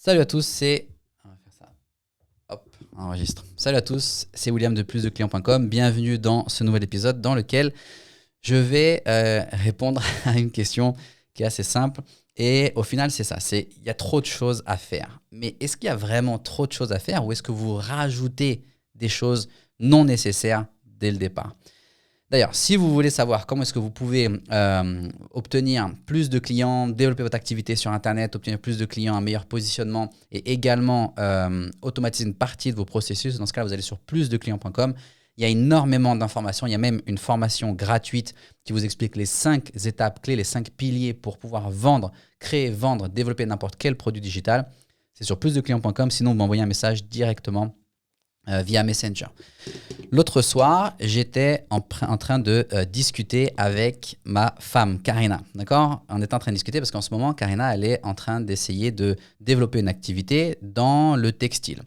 Salut à tous, c'est... On va faire ça. Hop, on enregistre. Salut à tous, c'est William de plusdeclients.com. Bienvenue dans ce nouvel épisode dans lequel je vais répondre à une question qui est assez simple. Et au final, c'est ça. Il y a trop de choses à faire. Mais est-ce qu'il y a vraiment trop de choses à faire ou est-ce que vous rajoutez des choses non nécessaires dès le départ ? D'ailleurs, si vous voulez savoir comment est-ce que vous pouvez obtenir plus de clients, développer votre activité sur Internet, obtenir plus de clients, un meilleur positionnement et également automatiser une partie de vos processus, dans ce cas-là, vous allez sur plusdeclients.com. Il y a énormément d'informations. Il y a même une formation gratuite qui vous explique les 5 étapes clés, les 5 piliers pour pouvoir vendre, créer, vendre, développer n'importe quel produit digital. C'est sur plusdeclients.com. Sinon, vous m'envoyez un message directement via Messenger. L'autre soir, j'étais en train de discuter avec ma femme, Karina. D'accord ? On était en train de discuter parce qu'en ce moment, Karina, elle est en train d'essayer de développer une activité dans le textile.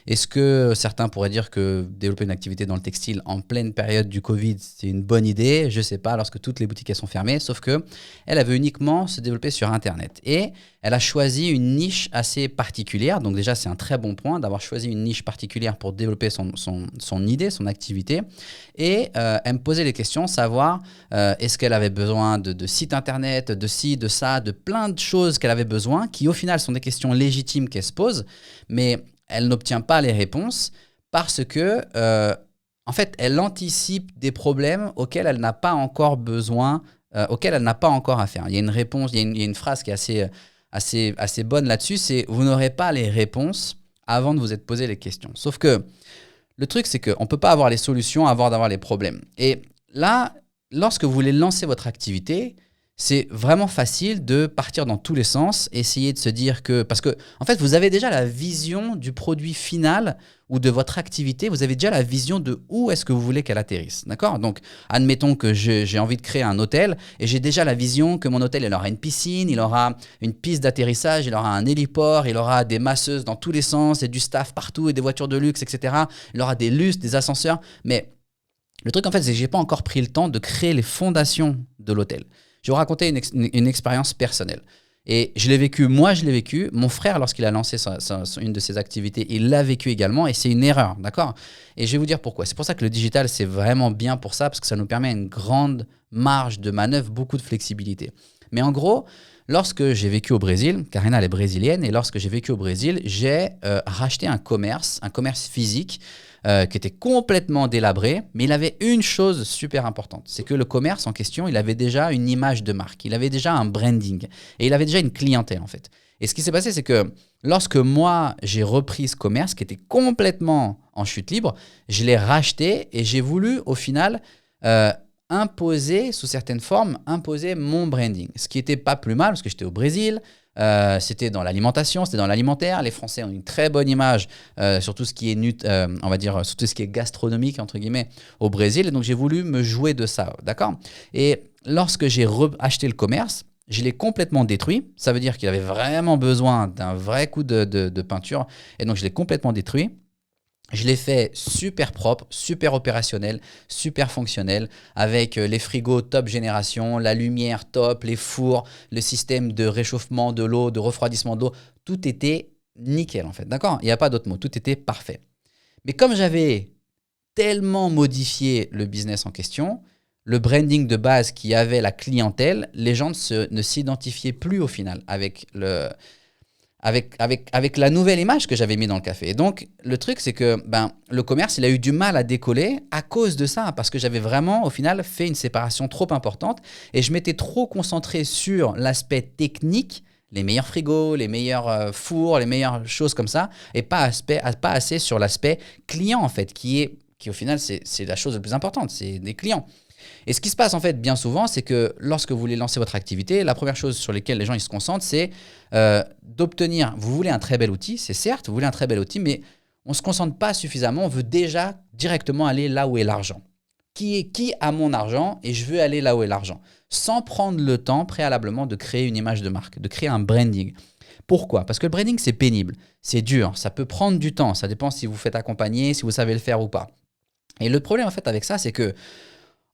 Est-ce que certains pourraient dire que développer une activité dans le textile en pleine période du Covid, c'est une bonne idée ? Je ne sais pas, lorsque toutes les boutiques elles sont fermées. Sauf qu'elle veut uniquement se développer sur Internet. Et elle a choisi une niche assez particulière. Donc déjà, c'est un très bon point d'avoir choisi une niche particulière pour développer son idée, son activité. Et elle me posait les questions, savoir est-ce qu'elle avait besoin de sites internet, de ci, de ça, de plein de choses qu'elle avait besoin, qui au final sont des questions légitimes qu'elle se pose, mais elle n'obtient pas les réponses parce que, en fait, elle anticipe des problèmes auxquels elle n'a pas encore besoin, auxquels elle n'a pas encore à faire. Il y a une réponse, il y a une phrase qui est assez bonne là-dessus, c'est « vous n'aurez pas les réponses avant de vous être posé les questions ». Sauf que le truc, c'est qu'on ne peut pas avoir les solutions avant d'avoir les problèmes. Et là, lorsque vous voulez lancer votre activité, c'est vraiment facile de partir dans tous les sens, essayer de se dire que... Parce que, en fait, vous avez déjà la vision du produit final ou de votre activité, vous avez déjà la vision de où est-ce que vous voulez qu'elle atterrisse. D'accord ? Donc, admettons que j'ai envie de créer un hôtel et j'ai déjà la vision que mon hôtel, il aura une piscine, il aura une piste d'atterrissage, il aura un héliport, il aura des masseuses dans tous les sens et du staff partout et des voitures de luxe, etc. Il aura des lustres, des ascenseurs. Mais le truc, en fait, c'est que je n'ai pas encore pris le temps de créer les fondations de l'hôtel. Je vais vous raconter une expérience personnelle. Et je l'ai vécu, moi je l'ai vécu. Mon frère, lorsqu'il a lancé une de ses activités, il l'a vécu également et c'est une erreur, d'accord ? Et je vais vous dire pourquoi. C'est pour ça que le digital, c'est vraiment bien pour ça, parce que ça nous permet une grande marge de manœuvre, beaucoup de flexibilité. Mais en gros, lorsque j'ai vécu au Brésil, Karina elle est brésilienne, et lorsque j'ai vécu au Brésil, j'ai racheté un commerce physique, qui était complètement délabré, mais il avait une chose super importante, c'est que le commerce en question, il avait déjà une image de marque, il avait déjà un branding, et il avait déjà une clientèle en fait. Et ce qui s'est passé, c'est que lorsque moi, j'ai repris ce commerce qui était complètement en chute libre, je l'ai racheté et j'ai voulu au final imposer, sous certaines formes, imposer mon branding. Ce qui n'était pas plus mal, parce que j'étais au Brésil, c'était dans l'alimentation, c'était dans l'alimentaire. Les Français ont une très bonne image sur tout ce qui est on va dire sur tout ce qui est gastronomique entre guillemets au Brésil. Et donc j'ai voulu me jouer de ça, d'accord ? Et lorsque j'ai acheté le commerce, je l'ai complètement détruit. Ça veut dire qu'il avait vraiment besoin d'un vrai coup de peinture. Et donc je l'ai complètement détruit. Je l'ai fait super propre, super opérationnel, super fonctionnel, avec les frigos top génération, la lumière top, les fours, le système de réchauffement de l'eau, de refroidissement de l'eau. Tout était nickel en fait, d'accord ? Il n'y a pas d'autre mot, tout était parfait. Mais comme j'avais tellement modifié le business en question, le branding de base qui avait la clientèle, les gens ne s'identifiaient plus au final avec la nouvelle image que j'avais mis dans le café. Et donc, le truc, c'est que le commerce, il a eu du mal à décoller à cause de ça, parce que j'avais vraiment, au final, fait une séparation trop importante et je m'étais trop concentré sur l'aspect technique, les meilleurs frigos, les meilleurs fours, les meilleures choses comme ça, et pas assez sur l'aspect client, en fait, qui au final, c'est la chose la plus importante, c'est des clients. Et ce qui se passe en fait bien souvent, c'est que lorsque vous voulez lancer votre activité, la première chose sur laquelle les gens ils se concentrent, c'est d'obtenir, vous voulez un très bel outil, c'est certes, vous voulez un très bel outil, mais on ne se concentre pas suffisamment, on veut déjà directement aller là où est l'argent. Qui a mon argent et je veux aller là où est l'argent, sans prendre le temps préalablement de créer une image de marque, de créer un branding. Pourquoi ? Parce que le branding, c'est pénible, c'est dur, ça peut prendre du temps, ça dépend si vous faites accompagner, si vous savez le faire ou pas. Et le problème en fait avec ça, c'est que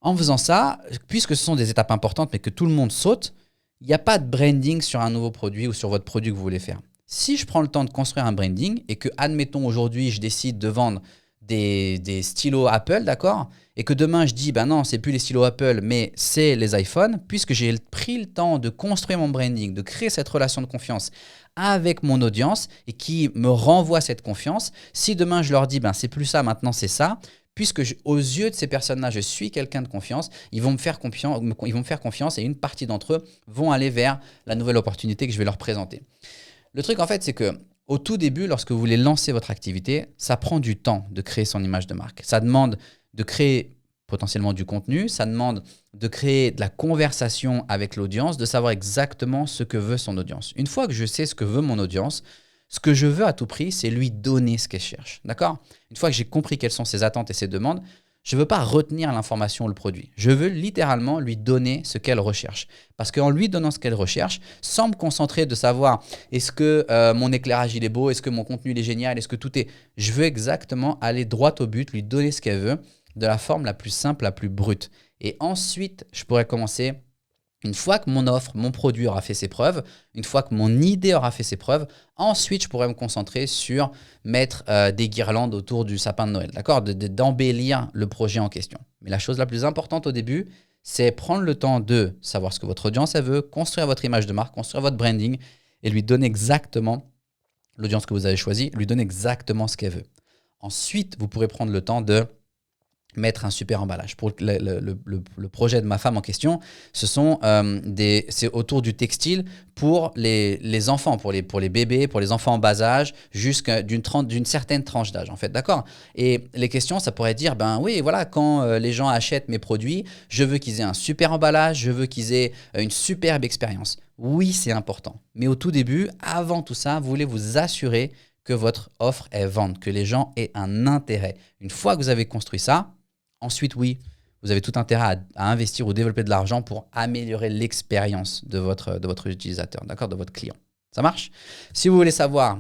en faisant ça, puisque ce sont des étapes importantes mais que tout le monde saute, il n'y a pas de branding sur un nouveau produit ou sur votre produit que vous voulez faire. Si je prends le temps de construire un branding et que, admettons, aujourd'hui, je décide de vendre des stylos Apple, d'accord? Et que demain, je dis, ben non, c'est plus les stylos Apple, mais c'est les iPhones, puisque j'ai pris le temps de construire mon branding, de créer cette relation de confiance avec mon audience et qui me renvoie cette confiance. Si demain, je leur dis, ben c'est plus ça, maintenant c'est ça, puisque aux yeux de ces personnes-là, je suis quelqu'un de confiance, ils vont me faire confiance et une partie d'entre eux vont aller vers la nouvelle opportunité que je vais leur présenter. Le truc, en fait, c'est que au tout début, lorsque vous voulez lancer votre activité, ça prend du temps de créer son image de marque. Ça demande de créer potentiellement du contenu, ça demande de créer de la conversation avec l'audience, de savoir exactement ce que veut son audience. Une fois que je sais ce que veut mon audience, ce que je veux à tout prix, c'est lui donner ce qu'elle cherche. D'accord? Une fois que j'ai compris quelles sont ses attentes et ses demandes, je ne veux pas retenir l'information ou le produit. Je veux littéralement lui donner ce qu'elle recherche. Parce qu'en lui donnant ce qu'elle recherche, sans me concentrer de savoir est-ce que mon éclairage il est beau, est-ce que mon contenu il est génial, est-ce que tout est… Je veux exactement aller droit au but, lui donner ce qu'elle veut de la forme la plus simple, la plus brute. Et ensuite, je pourrais commencer… Une fois que mon offre, mon produit aura fait ses preuves, une fois que mon idée aura fait ses preuves, ensuite, je pourrais me concentrer sur mettre des guirlandes autour du sapin de Noël, d'accord, d'embellir le projet en question. Mais la chose la plus importante au début, c'est prendre le temps de savoir ce que votre audience elle veut, construire votre image de marque, construire votre branding et lui donner exactement, l'audience que vous avez choisie, lui donner exactement ce qu'elle veut. Ensuite, vous pourrez prendre le temps de mettre un super emballage. Pour le projet de ma femme en question, c'est autour du textile pour les enfants, pour les bébés, pour les enfants en bas âge, jusqu'à d'une certaine tranche d'âge, en fait, d'accord? Et les questions, ça pourrait dire, ben oui, voilà, quand les gens achètent mes produits, je veux qu'ils aient un super emballage, je veux qu'ils aient une superbe expérience. Oui, c'est important. Mais au tout début, avant tout ça, vous voulez vous assurer que votre offre est vende, que les gens aient un intérêt. Une fois que vous avez construit ça, ensuite, oui, vous avez tout intérêt à investir ou développer de l'argent pour améliorer l'expérience de votre utilisateur, d'accord, de votre client. Ça marche? Si vous voulez savoir,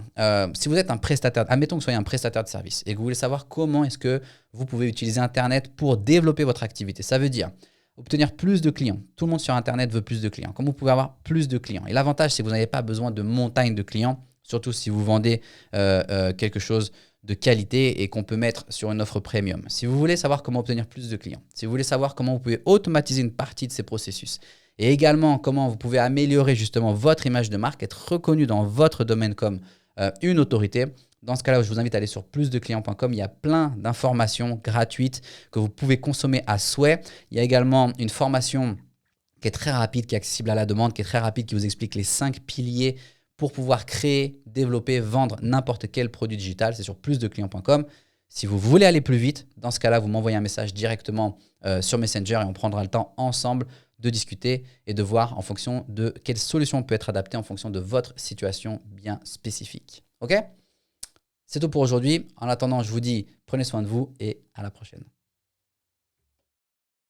si vous êtes un prestataire, admettons que vous soyez un prestataire de service et que vous voulez savoir comment est-ce que vous pouvez utiliser Internet pour développer votre activité, ça veut dire obtenir plus de clients. Tout le monde sur Internet veut plus de clients. Comment vous pouvez avoir plus de clients? Et l'avantage, c'est que vous n'avez pas besoin de montagnes de clients, surtout si vous vendez quelque chose de qualité et qu'on peut mettre sur une offre premium. Si vous voulez savoir comment obtenir plus de clients, si vous voulez savoir comment vous pouvez automatiser une partie de ces processus et également comment vous pouvez améliorer justement votre image de marque, être reconnu dans votre domaine comme une autorité, dans ce cas-là, je vous invite à aller sur plusdeclients.com. Il y a plein d'informations gratuites que vous pouvez consommer à souhait. Il y a également une formation qui est très rapide, qui est accessible à la demande, qui est très rapide, qui vous explique les 5 piliers pour pouvoir créer, développer, vendre n'importe quel produit digital. C'est sur plusdeclients.com. Si vous voulez aller plus vite, dans ce cas-là, vous m'envoyez un message directement sur Messenger et on prendra le temps ensemble de discuter et de voir en fonction de quelle solution peut être adaptée en fonction de votre situation bien spécifique. OK ? C'est tout pour aujourd'hui. En attendant, je vous dis, prenez soin de vous et à la prochaine.